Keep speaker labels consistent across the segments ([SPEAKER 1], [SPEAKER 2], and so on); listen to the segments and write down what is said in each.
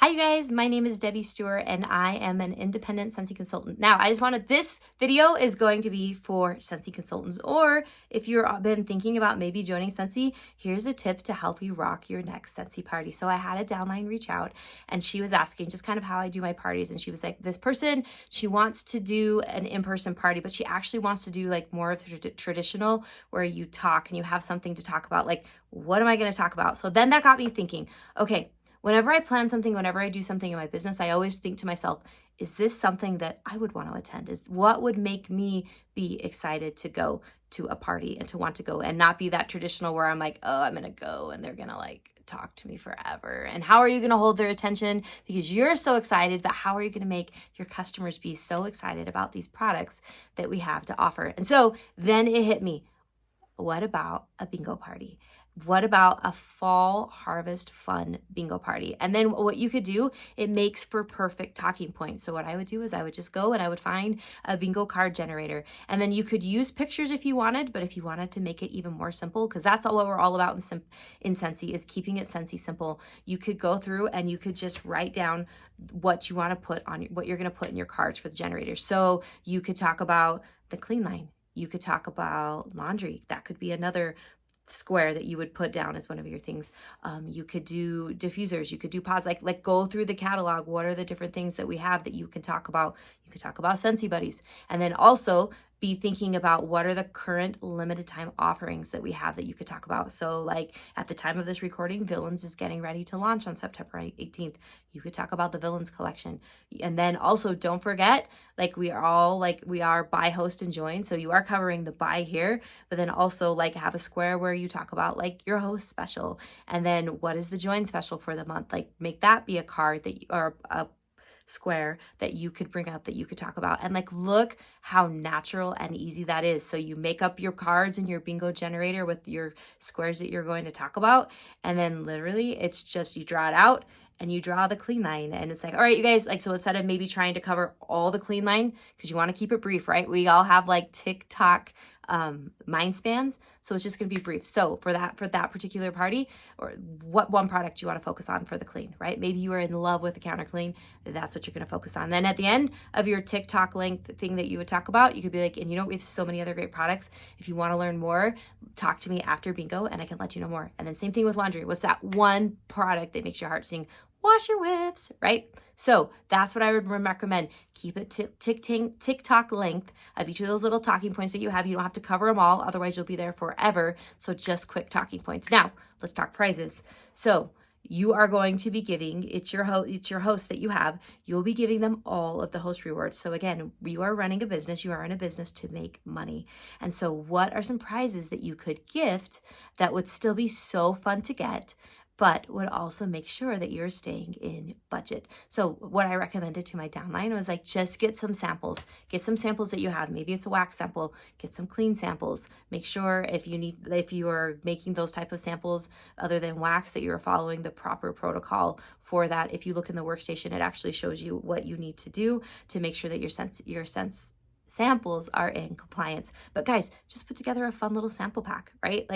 [SPEAKER 1] Hi, you guys. My name is Debbie Stewart, and I am an independent Scentsy consultant. Now, I just wanted this video is going to be for Scentsy consultants, or if you've been thinking about maybe joining Scentsy, here's a tip to help you rock your next Scentsy party. So I had a downline reach out, and she was asking just kind of how I do my parties, and she was like, this person, she wants to do an in-person party, but she actually wants to do like more of the traditional where you talk and you have something to talk about. Like, what am I going to talk about? So then that got me thinking, okay, whenever I plan something, whenever I do something in my business, I always think to myself, is this something that I would want to attend? Is what would make me be excited to go to a party and to want to go and not be that traditional where I'm like, oh, I'm going to go and they're going to like talk to me forever. And how are you going to hold their attention because you're so excited, but how are you going to make your customers be so excited about these products that we have to offer? And so then it hit me. What about a bingo party? What about a fall harvest fun bingo party? And then what you could do, it makes for perfect talking points. So what I would do is I would just go and I would find a bingo card generator. And then you could use pictures if you wanted, but if you wanted to make it even more simple, because that's what we're all about in Scentsy, is keeping it Scentsy simple. You could go through and you could just write down what you want to put on, what you're going to put in your cards for the generator. So you could talk about the clean line. You could talk about laundry. That could be another square that you would put down as one of your things. You could do diffusers, you could do pods, like go through the catalog. What are the different things that we have that you can talk about? You could talk about Scentsy Buddies. And then also be thinking about what are the current limited time offerings that we have that you could talk about. So like at the time of this recording, Villains is getting ready to launch on September 18th. You could talk about the Villains collection. And then also don't forget, we are buy, host, and join. So you are covering the buy here, but then also have a square where you talk about your host special. And then what is the join special for the month? Make that be a card that or a square that you could bring up that you could talk about. And look how natural and easy that is. So you make up your cards in your bingo generator with your squares that you're going to talk about. And then literally it's just, you draw it out and you draw the clean line. And it's all right, you guys, so instead of maybe trying to cover all the clean line, because you want to keep it brief, right? We all have TikTok mind spans, so it's just going to be brief. So for that particular party, or what one product you want to focus on for the clean, right? Maybe you are in love with the counter clean, that's what you're going to focus on. Then at the end of your TikTok length thing that you would talk about, you could be and we have so many other great products. If you want to learn more, talk to me after bingo and I can let you know more. And then same thing with laundry. What's that one product that makes your heart sing? Wash your whips, right? So that's what I would recommend. Keep it TikTok length of each of those little talking points that you have. You don't have to cover them all, otherwise you'll be there forever. So just quick talking points. Now let's talk prizes. So you are going to be giving, it's your host that you have, you'll be giving them all of the host rewards. So again, you are running a business, you are in a business to make money. And so what are some prizes that you could gift that would still be so fun to get, but would also make sure that you're staying in budget? So what I recommended to my downline was just get some samples. Get some samples that you have. Maybe it's a wax sample. Get some clean samples. Make sure if you are making those type of samples other than wax, that you're following the proper protocol for that. If you look in the workstation, it actually shows you what you need to do to make sure that your samples are in compliance. But guys, just put together a fun little sample pack, right?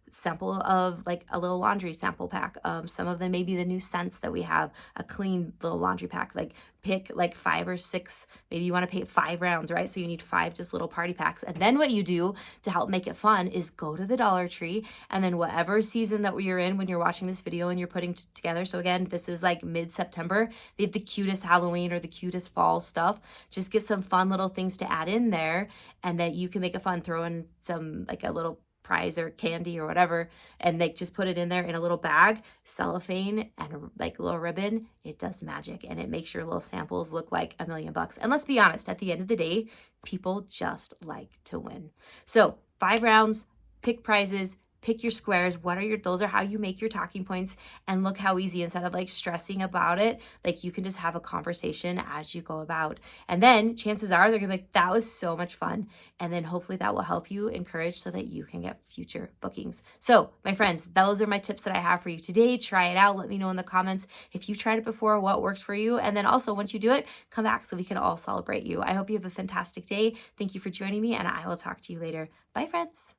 [SPEAKER 1] Sample of a little laundry sample pack. Some of them may be the new scents that we have, a clean little laundry pack. Pick 5 or 6, maybe you want to pay 5 rounds, right? So you need 5 just little party packs. And then what you do to help make it fun is go to the Dollar Tree, and then whatever season that you're in when you're watching this video and you're putting together. So again, this is mid-September. They have the cutest Halloween or the cutest fall stuff. Just get some fun little things to add in there, and that you can make it fun. Throw in some a little prize or candy or whatever, and just put it in there in a little bag, cellophane, and a little ribbon. It does magic, and it makes your little samples look like $1 million. And let's be honest, at the end of the day, people just like to win. So 5 rounds, pick prizes, pick your squares. Those are how you make your talking points. And look how easy, instead of stressing about it, you can just have a conversation as you go about. And then chances are they're gonna be that was so much fun. And then hopefully that will help you encourage so that you can get future bookings. So my friends, those are my tips that I have for you today. Try it out. Let me know in the comments if you've tried it before, what works for you. And then also once you do it, come back so we can all celebrate you. I hope you have a fantastic day. Thank you for joining me, and I will talk to you later. Bye, friends.